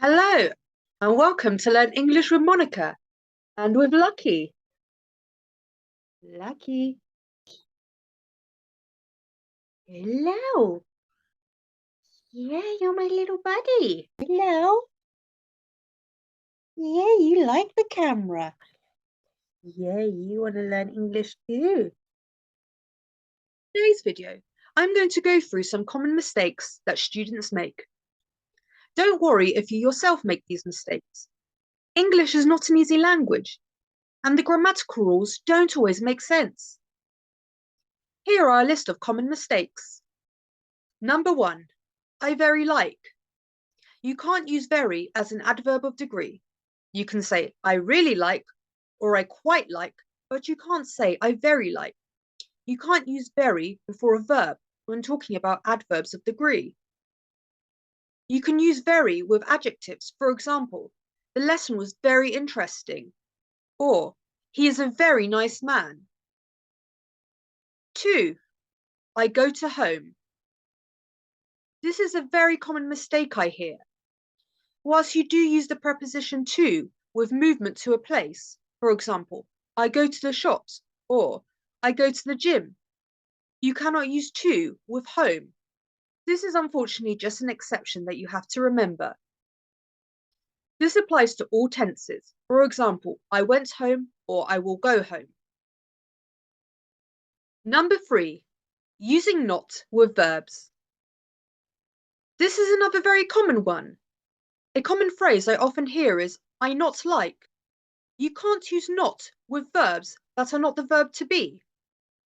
Hello, and welcome to Learn English with Monica and with Lucky. Lucky, hello. Yeah, you're my little buddy. Hello. Yeah, you like the camera. Yeah, you want to learn English too. In today's video, I'm going to go through some common mistakes that students make. Don't worry if you yourself make these mistakes. English is not an easy language, and the grammatical rules don't always make sense. Here are a list of common mistakes. Number 1, I very like. You can't use very as an adverb of degree. You can say I really like or I quite like, but you can't say I very like. You can't use very before a verb when talking about adverbs of degree. You can use very with adjectives. For example, the lesson was very interesting, or he is a very nice man. 2, I go to home. This is a very common mistake I hear. Whilst you do use the preposition to with movement to a place, for example, I go to the shops or I go to the gym, you cannot use to with home. This is unfortunately just an exception that you have to remember. This applies to all tenses. For example, I went home or I will go home. Number 3, using not with verbs. This is another very common one. A common phrase I often hear is, I not like. You can't use not with verbs that are not the verb to be.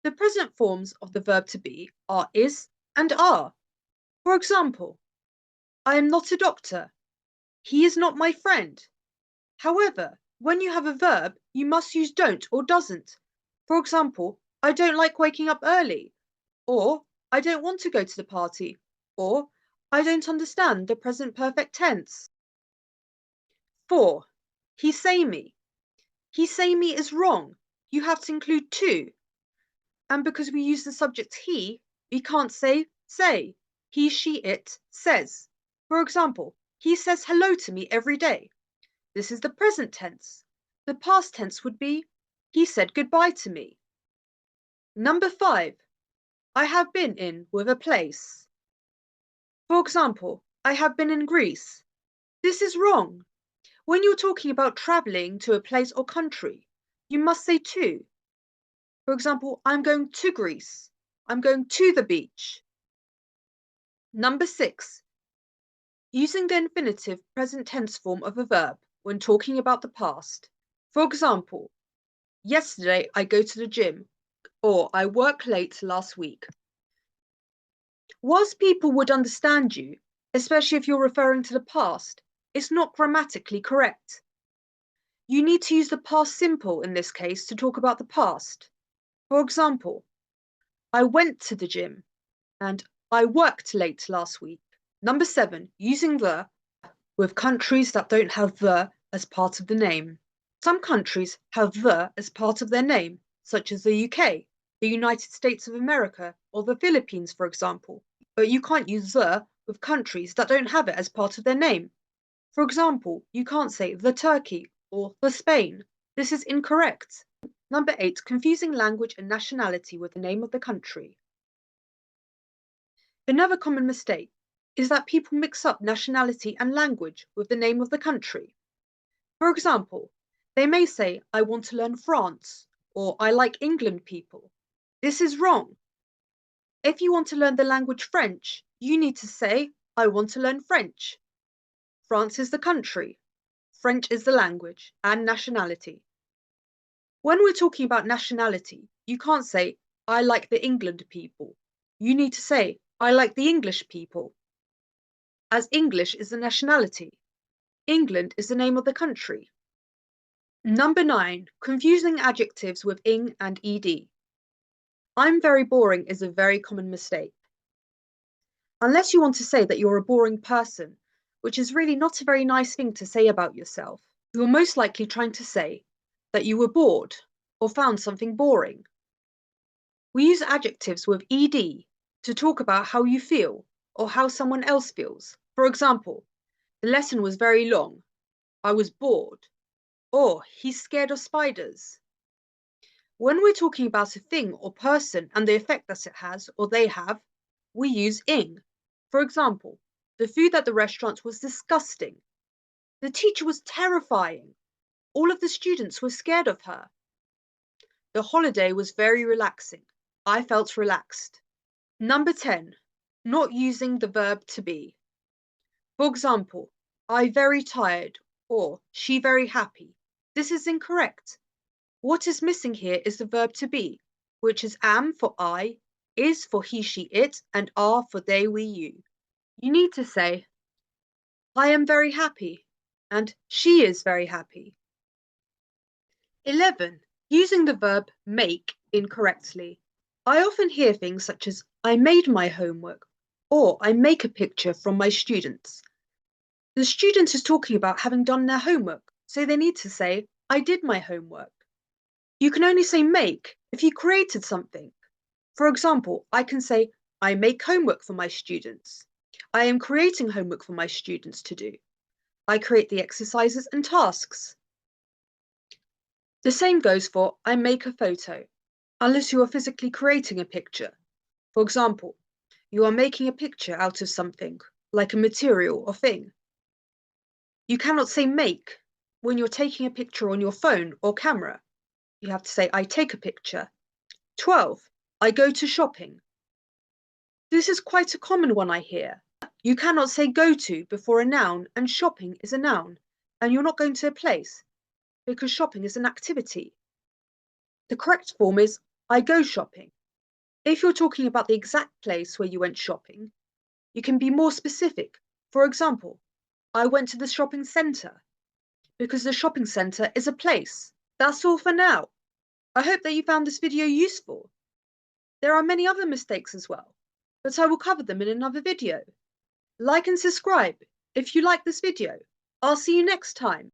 The present forms of the verb to be are is and are. For example, I am not a doctor. He is not my friend. However, when you have a verb, you must use don't or doesn't. For example, I don't like waking up early, or I don't want to go to the party, or I don't understand the present perfect tense. 4, he say me. He say me is wrong. You have to include to. And because we use the subject he, we can't say. He, she, it says. For example, he says hello to me every day. This is the present tense. The past tense would be, he said goodbye to me. Number 5, I have been in with a place. For example, I have been in Greece. This is wrong. When you're talking about traveling to a place or country, you must say to. For example, I'm going to Greece. I'm going to the beach. Number 6, using the infinitive present tense form of a verb when talking about the past. For example, yesterday I go to the gym, or I work late last week. Whilst people would understand you, especially if you're referring to the past, it's not grammatically correct. You need to use the past simple in this case to talk about the past. For example, I went to the gym and I worked late last week. Number 7, using the with countries that don't have the as part of the name. Some countries have the as part of their name, such as the UK, the United States of America, or the Philippines, for example. But you can't use the with countries that don't have it as part of their name. For example, you can't say the Turkey or the Spain. This is incorrect. Number 8, confusing language and nationality with the name of the country. Another common mistake is that people mix up nationality and language with the name of the country. For example, they may say, I want to learn France, or I like England people. This is wrong. If you want to learn the language French, you need to say, I want to learn French. France is the country, French is the language, and nationality. When we're talking about nationality, you can't say, I like the England people. You need to say, I like the English people, as English is the nationality. England is the name of the country. Number 9, confusing adjectives with ing and ed. I'm very boring is a very common mistake. Unless you want to say that you're a boring person, which is really not a very nice thing to say about yourself, you're most likely trying to say that you were bored or found something boring. We use adjectives with ed to talk about how you feel or how someone else feels. For example, The lesson was very long. I was bored. Or he's scared of spiders. When we're talking about a thing or person and the effect that it has or they have, we use ing. For example, the food at the restaurant was disgusting. The teacher was terrifying. All of the students were scared of her. The holiday was very relaxing. I felt relaxed. Number 10, not using the verb to be. For example, I very tired or she very happy. This is incorrect. What is missing here is the verb to be, which is am for I, is for he, she, it, and are for they, we, you. You need to say, I am very happy, and she is very happy. 11. Using the verb make incorrectly. I often hear things such as, I made my homework, or I make a picture from my students. The student is talking about having done their homework, so they need to say, I did my homework. You can only say make if you created something. For example, I can say, I make homework for my students. I am creating homework for my students to do. I create the exercises and tasks. The same goes for I make a photo, unless you are physically creating a picture. For example, you are making a picture out of something, like a material or thing. You cannot say make when you're taking a picture on your phone or camera. You have to say, I take a picture. 12. I go to shopping. This is quite a common one I hear. You cannot say go to before a noun, and shopping is a noun, and you're not going to a place, because shopping is an activity. The correct form is I go shopping. If you're talking about the exact place where you went shopping, you can be more specific. For example, I went to the shopping centre, because the shopping centre is a place. That's all for now. I hope that you found this video useful. There are many other mistakes as well, but I will cover them in another video. Like and subscribe if you like this video. I'll see you next time.